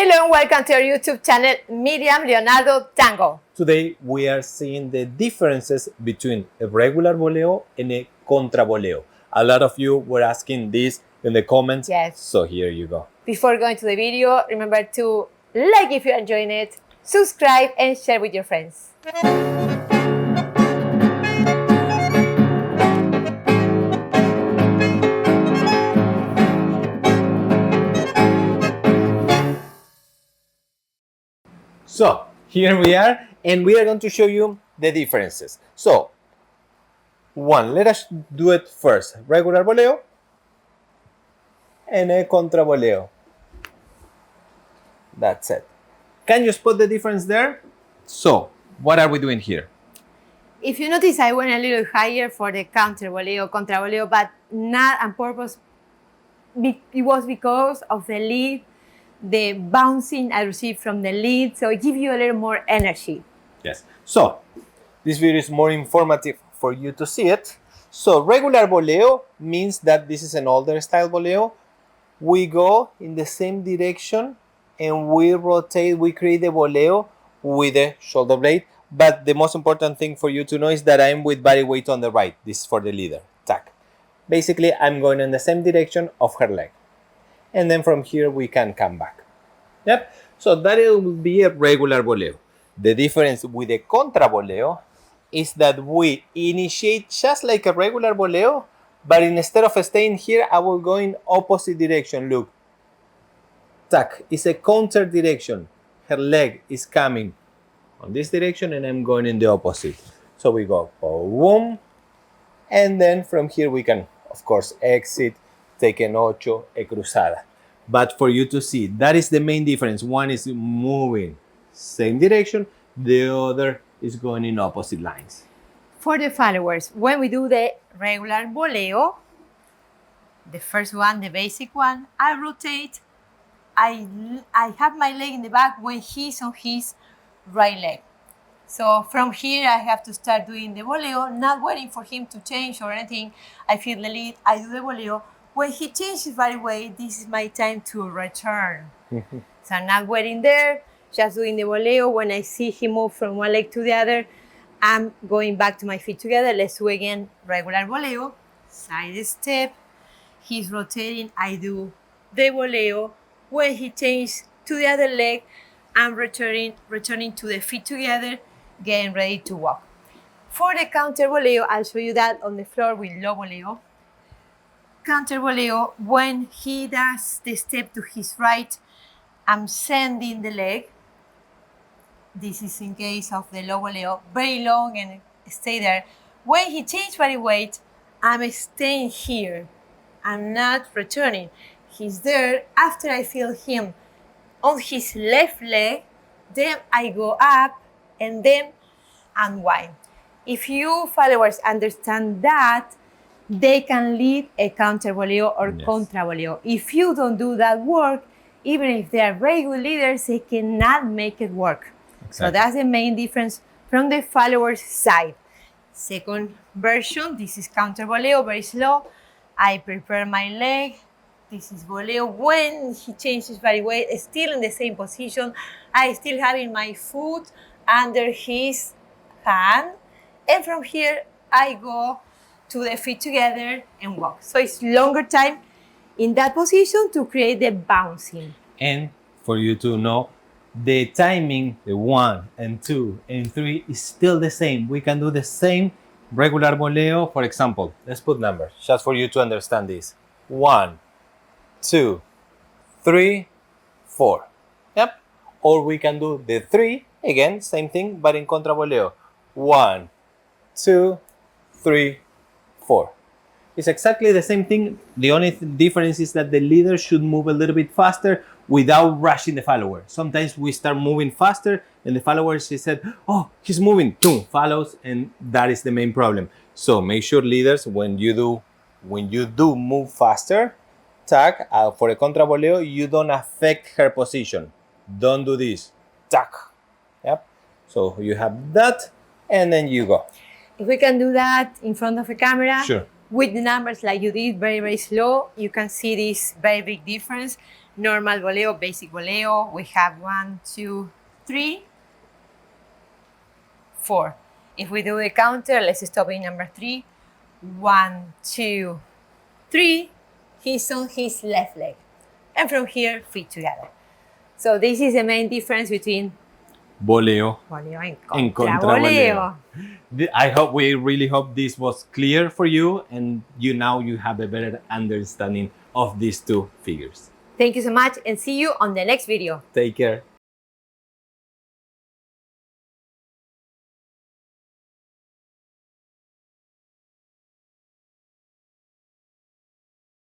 Hello and welcome to our YouTube channel, Miriam, Leonardo, Tango. Today we are seeing the differences between a regular boleo and a contraboleo. A lot of you were asking this in the comments, Yes. So here you go. Before going to the video, remember to like if you're enjoying it, subscribe and share with your friends. So here we are, and we are going to show you the differences. So let us do it first. Regular boleo and a contraboleo. That's it. Can you spot the difference there? So what are we doing here? If you notice, I went a little higher for the contraboleo, but not on purpose. It was because of the lead, the bouncing I received from the lead, so it gives you a little more energy. Yes. So this video is more informative for you to see it. So regular boleo means that this is an older style boleo. We go in the same direction and we rotate, we create the boleo with the shoulder blade. But the most important thing for you to know is that I'm with body weight on the right. This is for the leader. Tack. Basically, I'm going in the same direction of her leg. And then from here, we can come back. Yep. So that will be a regular boleo. The difference with the contraboleo is that we initiate just like a regular boleo, but instead of staying here, I will go in opposite direction. Look. Tack. It's a counter direction. Her leg is coming on this direction and I'm going in the opposite. So we go boom. And then from here we can, of course, exit, take an ocho, a cruzada. But for you to see, that is the main difference. One is moving same direction, the other is going in opposite lines. For the followers, when we do the regular boleo, the first one, the basic one, I rotate, I have my leg in the back when he's on his right leg. So from here, I have to start doing the boleo, not waiting for him to change or anything. I feel the lead, I do the boleo. When he changes body weight, this is my time to return. So I'm not waiting there, just doing the boleo. When I see him move from one leg to the other, I'm going back to my feet together. Let's do again regular boleo, side step. He's rotating, I do the boleo. When he changes to the other leg, I'm returning to the feet together, getting ready to walk. For the counter boleo, I'll show you that on the floor with low boleo. Counter boleo, when he does the step to his right, I'm sending the leg. This is in case of the low boleo, very long and stay there. When he changes body weight, I'm staying here. I'm not returning. He's there. After I feel him on his left leg, then I go up and then unwind. If you followers understand that, they can lead a counter boleo or contraboleo. If you don't do that work, even if they are very good leaders, they cannot make it work. Exactly. So that's the main difference from the followers' side. Second version, this is counter boleo, very slow. I prepare my leg. This is boleo. When he changes body weight, still in the same position, I still having my foot under his hand. And from here, I go to the feet together and walk. So it's longer time in that position to create the bouncing. And for you to know, the timing, the 1 and 2 and 3 is still the same. We can do the same regular boleo. For example, let's put numbers just for you to understand this. 1, 2, 3, 4. Yep. Or we can do the 3, again, same thing, but in contraboleo. 1, 2, 3, 4. It's exactly the same thing. The only difference is that the leader should move a little bit faster without rushing the follower. Sometimes we start moving faster and the follower, she said, oh, he's moving, boom, follows, and that is the main problem. So make sure, leaders, when you do move faster, tack, for a contraboleo, you don't affect her position. Don't do this. Tack. Yep. So you have that, and then you go. If we can do that in front of a camera, sure, with the numbers like you did, very, very slow, you can see this very big difference. normal boleo, basic boleo, we have 1, 2, 3, 4. If we do the counter, let's stop in number 3. 1, 2, 3. He's on his left leg. And from here, feet together. So this is the main difference between Boleo boleo and and Contraboleo. contraboleo. We really hope this was clear for you and now you have a better understanding of these two figures. Thank you so much and see you on the next video. Take care.